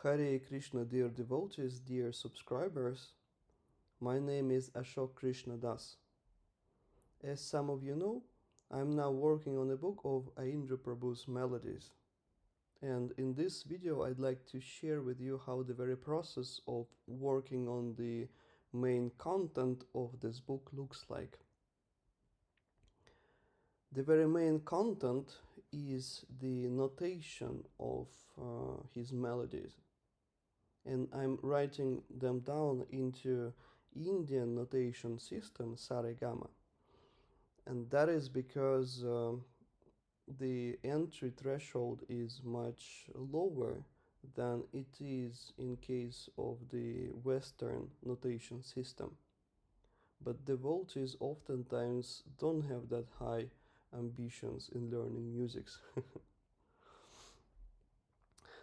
Hare Krishna, dear devotees, dear subscribers. My name is Ashok Krishna Das. As some of you know, I'm now working on a book of Aindra Prabhu's melodies. And in this video, I'd like to share with you how the very process of working on the main content of this book looks like. The very main content is the notation of his melodies. And I'm writing them down into Indian notation system Saregama. And that is because the entry threshold is much lower than it is in case of the Western notation system. But devotees oftentimes don't have that high ambitions in learning music.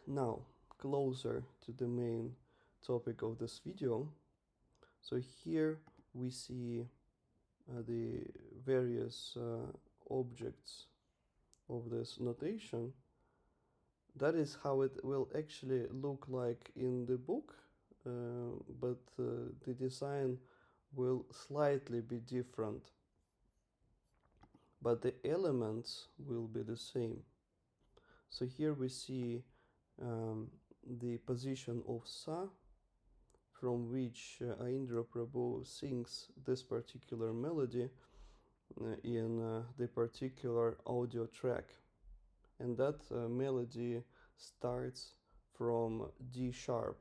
Now, closer to the main topic of this video. So here we see the various objects of this notation. That is how it will actually look like in the book, but the design will slightly be different. But the elements will be the same. So here we see the position of Sa, from which Aindra Prabhu sings this particular melody in the particular audio track. And that melody starts from D sharp,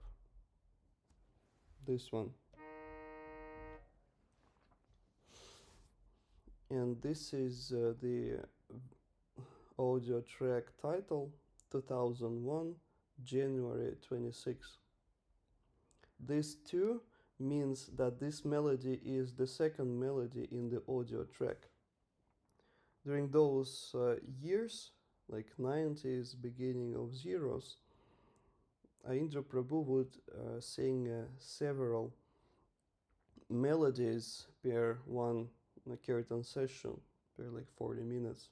this one. And this is the audio track title, 2001, January 26. This too means that this melody is the second melody in the audio track. During those years, like 90s, beginning of zeros, Aindra Prabhu would sing several melodies per one kirtan session, per like 40 minutes.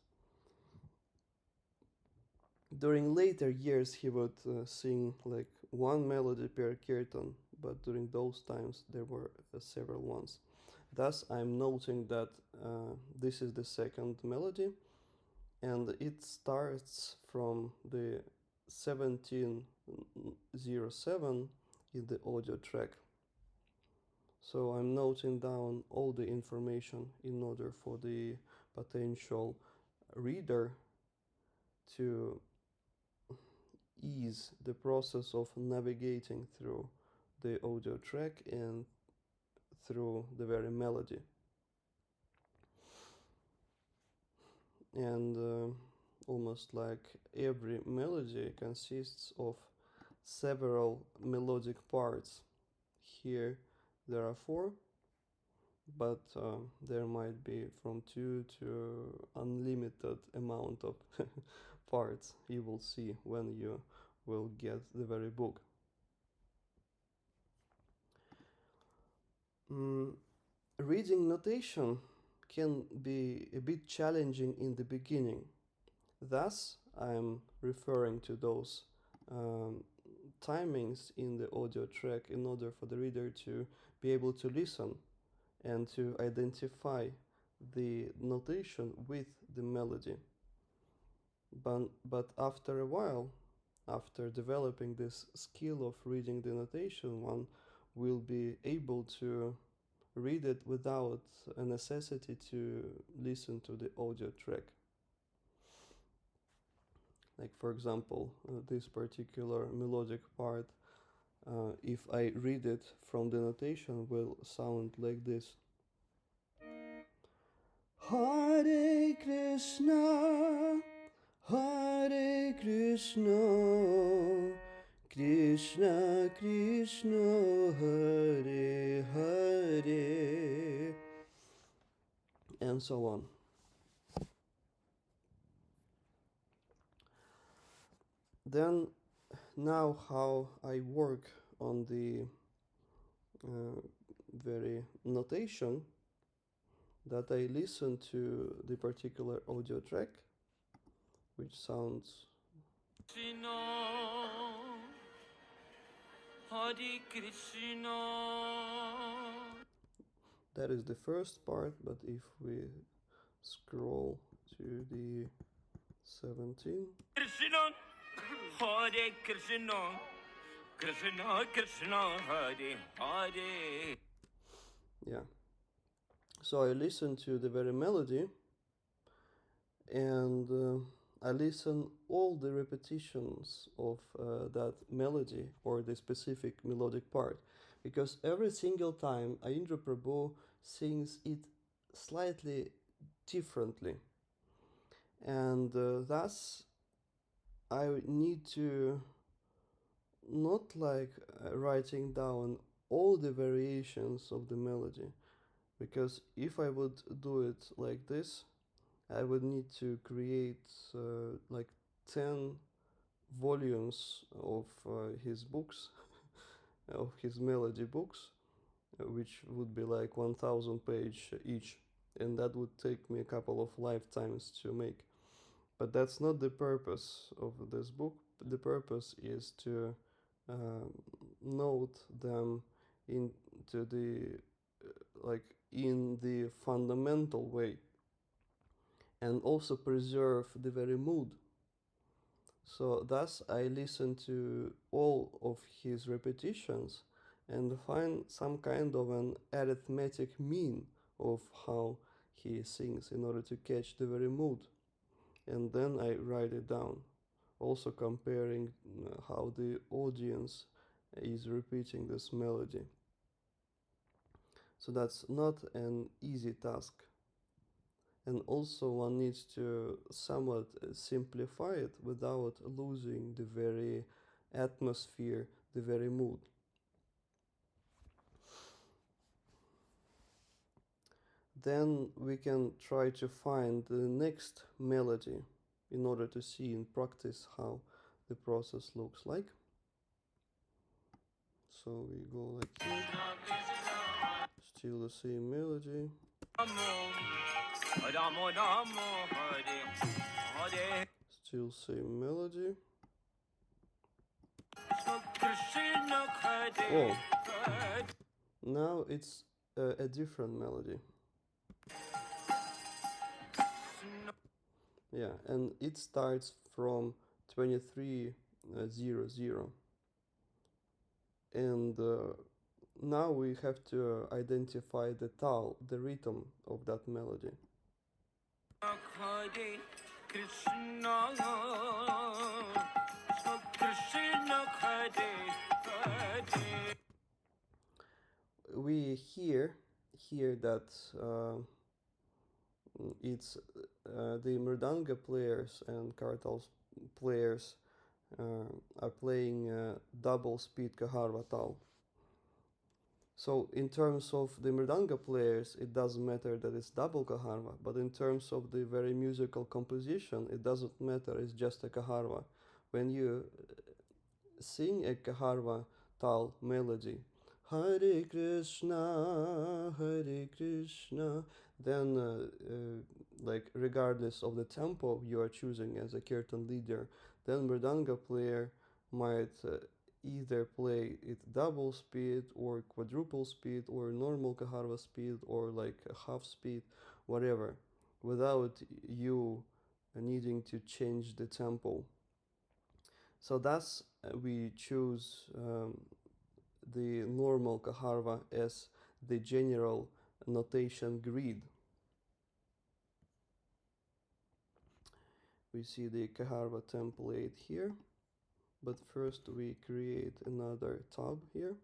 During later years, he would sing like one melody per kirtan, but during those times there were several ones. Thus, I'm noting that this is the second melody, and it starts from the 1707 in the audio track. So I'm noting down all the information in order for the potential reader to ease the process of navigating through the audio track and through the very melody. And almost like every melody consists of several melodic parts. Here there are 4, but there might be from 2 to unlimited amount of parts. You will see when you will get the very book. Reading notation can be a bit challenging in the beginning. Thus, I'm referring to those timings in the audio track in order for the reader to be able to listen and to identify the notation with the melody. But after a while, after developing this skill of reading the notation, one will be able to read it without a necessity to listen to the audio track. Like for example, this particular melodic part, if I read it from the notation, will sound like this. Hare Krishna, Hare Krishna, Krishna Krishna, Hare Hare, and so on. Then, now how I work on the very notation, that I listen to the particular audio track, which sounds Hare Krishna. That is the first part, but if we scroll to the 17. Krishna, Hare Krishna, Krishna Krishna, Hare Hare. Yeah. So I listen to the very melody, and I listen all the repetitions of that melody or the specific melodic part, because every single time Aindra Prabhu sings it slightly differently, and thus I need to not like writing down all the variations of the melody, because if I would do it like this, I would need to create like 10 volumes of his books, of his melody books, which would be like 1000 page each, and that would take me a couple of lifetimes to make. But that's not the purpose of this book. The purpose is to note them into the like in the fundamental way, and also preserve the very mood. So thus I listen to all of his repetitions and find some kind of an arithmetic mean of how he sings in order to catch the very mood, and then I write it down, also comparing how the audience is repeating this melody. So that's not an easy task, and also one needs to somewhat simplify it without losing the very atmosphere, the very mood. Then we can try to find the next melody in order to see in practice how the process looks like. So we go like here, still the same melody. Still same melody. Oh, now it's a different melody. Yeah, and it starts from 2300, and now we have to identify the tal, the rhythm of that melody. Hare Krishna, Krishna Hare Hare. We hear that it's the mridanga players and kartals players are playing double speed kaharva tal. So in terms of the mridanga players, it doesn't matter that it's double kaharva, but in terms of the very musical composition, it doesn't matter, it's just a kaharva. When you sing a kaharva tal melody, Hare Krishna, then like regardless of the tempo you are choosing as a kirtan leader, then mridanga player might either play it double speed or quadruple speed or normal kaharva speed or like a half speed, whatever, without you needing to change the tempo. So thus we choose the normal kaharva as the general notation grid. We see the kaharva template here, but first we create another tab here.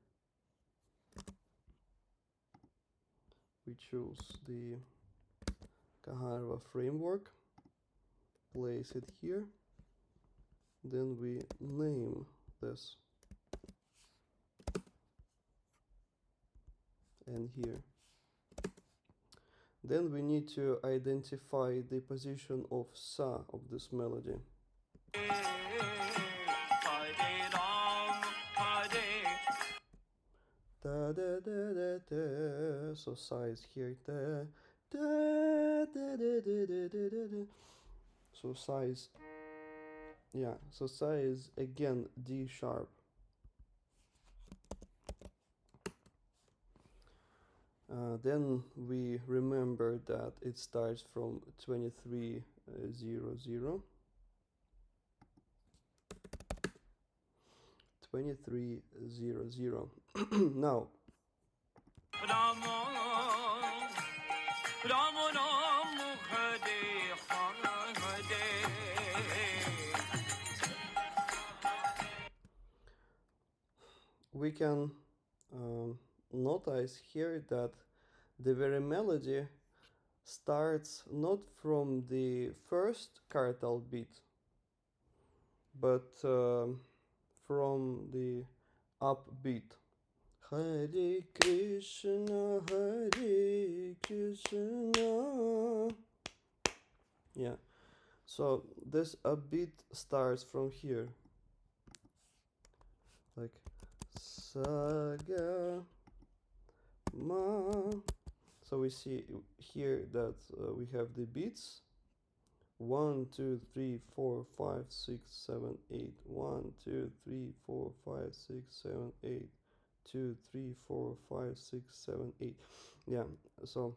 We choose the kaharva framework, place it here, then we name this, and here. Then we need to identify the position of sa of this melody. Da da da da da. So sa is here. Da da da da da da da da da. So sa is, yeah. So sa is again D sharp. then we remember that it starts from 2300. 2300. Now, Rama, Rama Ram Hare Hare. we can notice here that the very melody starts not from the first kartal beat, but from the upbeat. Hare Krishna, Hare Krishna. Yeah, so this upbeat starts from here, like Saga Ma. So we see here that we have the beats 1, 2, 3, 4, 5, 6, 7, 8. 1, 2, 3, 4, 5, 6, 7, 8. 2, 3, 4, 5, 6, 7, 8. Yeah, so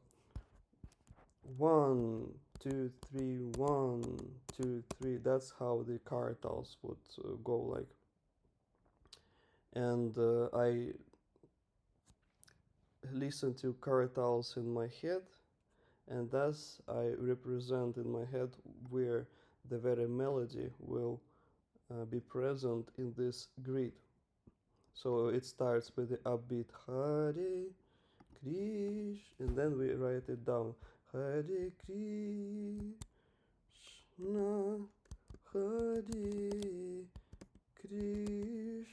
1, 2, 3, 1, 2, 3. That's how the kartals would go like. And I listen to kartals in my head, and thus I represent in my head where the very melody will be present in this grid. So it starts with the upbeat Hare Krish, and then we write it down Hare Krishna, Hare Krishna,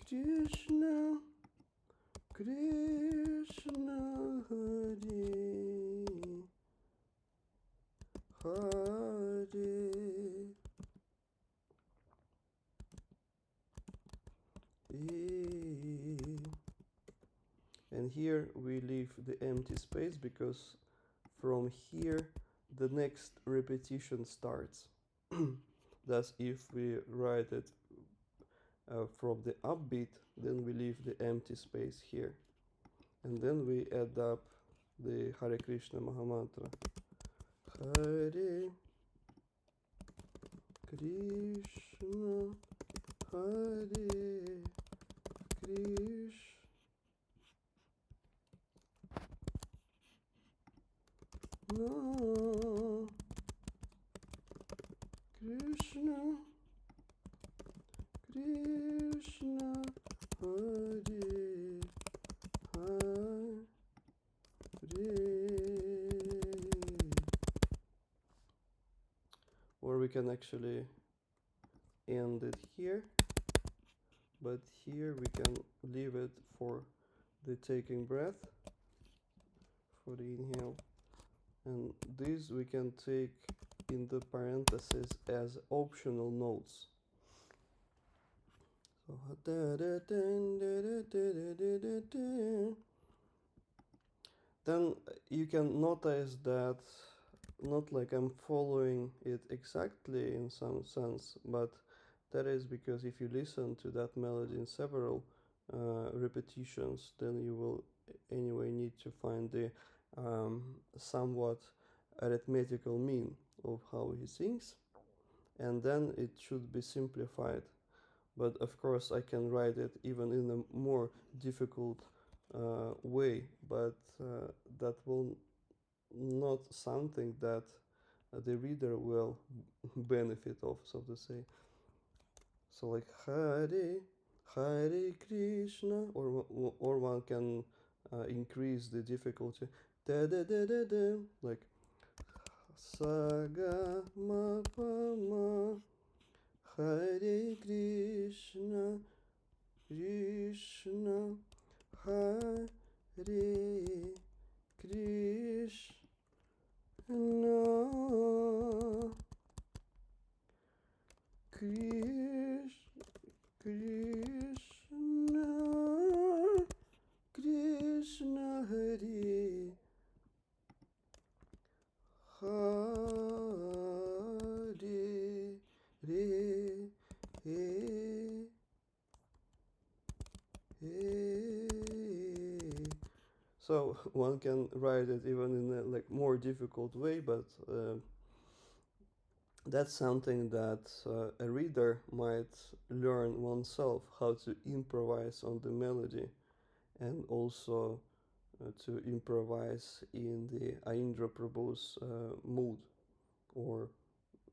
Krishna, Krishna, Hare, Hare. And here we leave the empty space because from here the next repetition starts. Thus, if we write it from the upbeat, then we leave the empty space here. And then we add up the Hare Krishna Mahamantra. Hare Krishna, Hare Krishna, Krishna, Krishna, Hare Hare. Or we can actually end it here, but here we can leave it for the taking breath, for the inhale, and these we can take in the parentheses as optional notes. So then you can notice that not like I'm following it exactly in some sense, but that is because if you listen to that melody in several repetitions, then you will anyway need to find the somewhat arithmetical mean of how he sings, and then it should be simplified. But of course, I can write it even in a more difficult way, but that will not something that the reader will benefit of, so to say. So like Hare Hare Krishna, or one can increase the difficulty. Da da da da da, like Saga Ma Pa Ma. Hare Krishna, Krishna, Hare Krishna, Krishna, Krishna, Hare Hare, Hare. So one can write it even in a like more difficult way, but that's something that a reader might learn oneself how to improvise on the melody and also to improvise in the Aindra Prabhu's mood or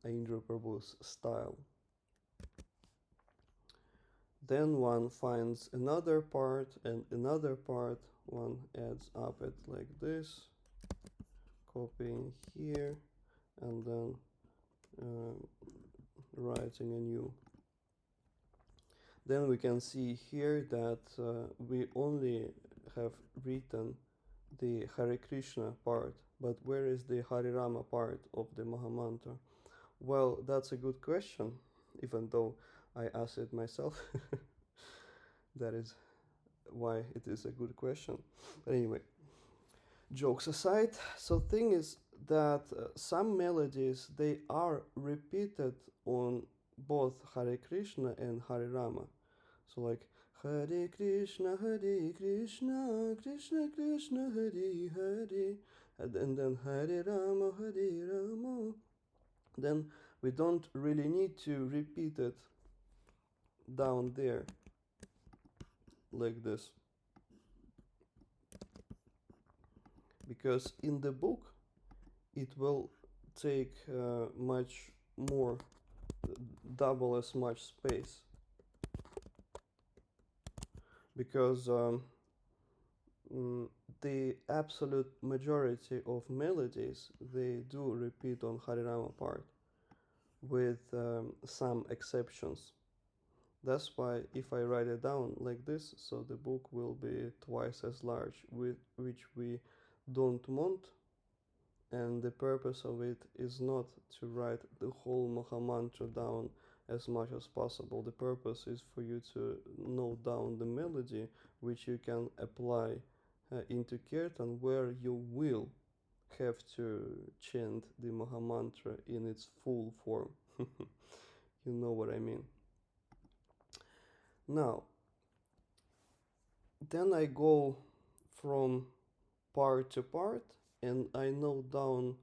Aindra Prabhu's style. Then one finds another part and another part, one adds up it like this, copying here and then writing a new. Then we can see here that we only have written the Hare Krishna part, but where is the Hare Rama part of the Mahamantra? Well, that's a good question, even though I asked it myself. That is why it is a good question. But anyway, jokes aside, so thing is that some melodies they are repeated on both Hare Krishna and Hare Rama. So like Hare Krishna, Krishna Krishna, Hare Hare, and then Hare Rama, Hare Rama. Then we don't really need to repeat it down there like this, because in the book it will take much more, double as much space, because mm, the absolute majority of melodies they do repeat on Harirama part with some exceptions. That's why if I write it down like this, so the book will be twice as large, with which we don't want, and the purpose of it is not to write the whole Mahamantra down as much as possible. The purpose is for you to note down the melody which you can apply into kirtan, where you will have to chant the Mahamantra in its full form. You know what I mean. Now, then I go from part to part and I note down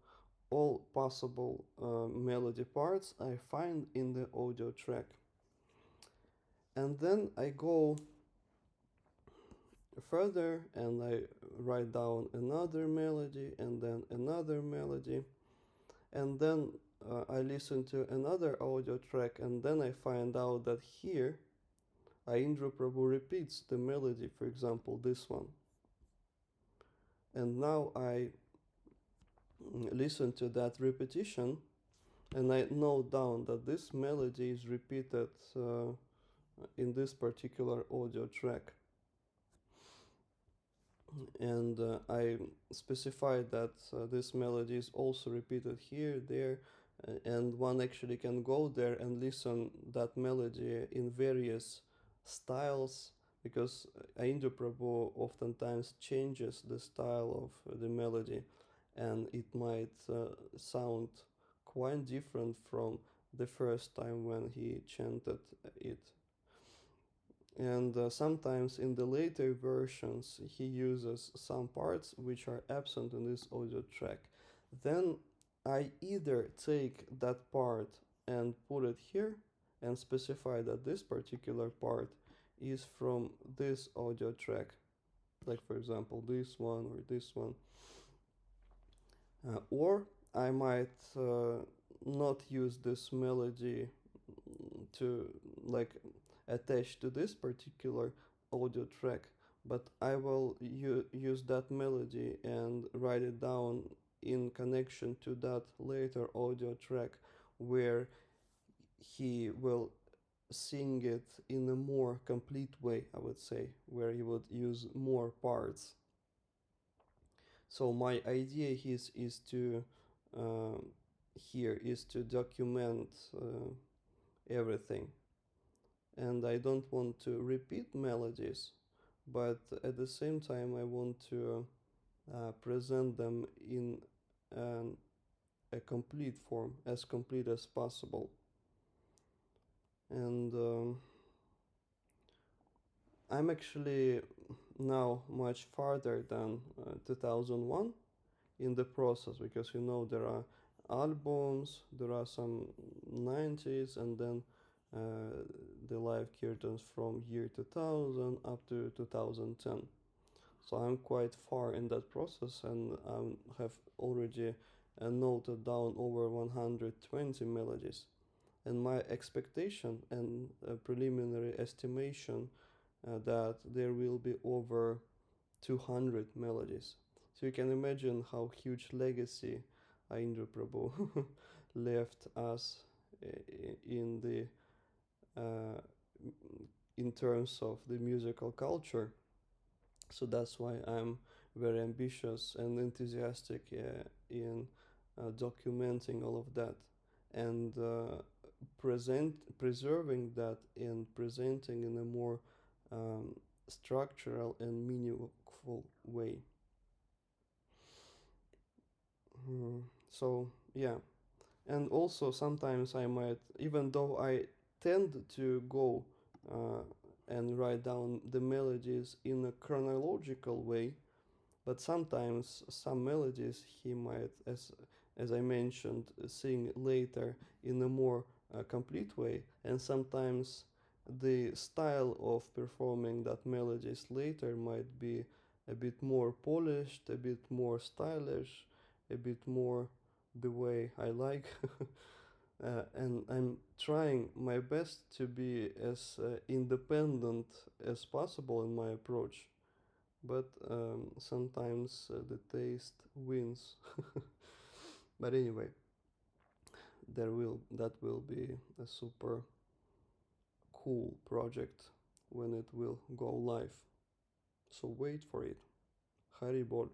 all possible melody parts I find in the audio track. And then I go further and I write down another melody and then another melody. And then I listen to another audio track and then I find out that here Aindra Prabhu repeats the melody, for example, this one. And now I listen to that repetition and I note down that this melody is repeated in this particular audio track. And I specified that this melody is also repeated here, there, and one actually can go there and listen that melody in various styles, because Aindra Prabhu oftentimes changes the style of the melody, and it might sound quite different from the first time when he chanted it. And sometimes in the later versions he uses some parts which are absent in this audio track. Then I either take that part and put it here and specify that this particular part is from this audio track, like for example this one or this one, or I might not use this melody to like attach to this particular audio track, but I will use that melody and write it down in connection to that later audio track where he will sing it in a more complete way, I would say, where he would use more parts. So my idea is to here is to document everything, and I don't want to repeat melodies, but at the same time I want to present them in a complete form, as complete as possible. And I'm actually now much farther than 2001 in the process, because you know there are albums, there are some 90s, and then the live curtains from year 2000 up to 2010. So I'm quite far in that process, and I have already noted down over 120 melodies. And my expectation and a preliminary estimation that there will be over 200 melodies. So you can imagine how huge legacy Aindra Prabhu left us in the uh, in terms of the musical culture. So that's why I'm very ambitious and enthusiastic in documenting all of that, and preserving that and presenting in a more structural and meaningful way. So yeah, and also sometimes I might, even though I tend to go uh, and write down the melodies in a chronological way, but sometimes some melodies he might, as I mentioned, sing later in a more complete way, and sometimes the style of performing that melodies later might be a bit more polished, a bit more stylish, a bit more the way I like. And I'm trying my best to be as independent as possible in my approach, but sometimes the taste wins. But anyway, that will be a super cool project when it will go live. So wait for it. Haribol.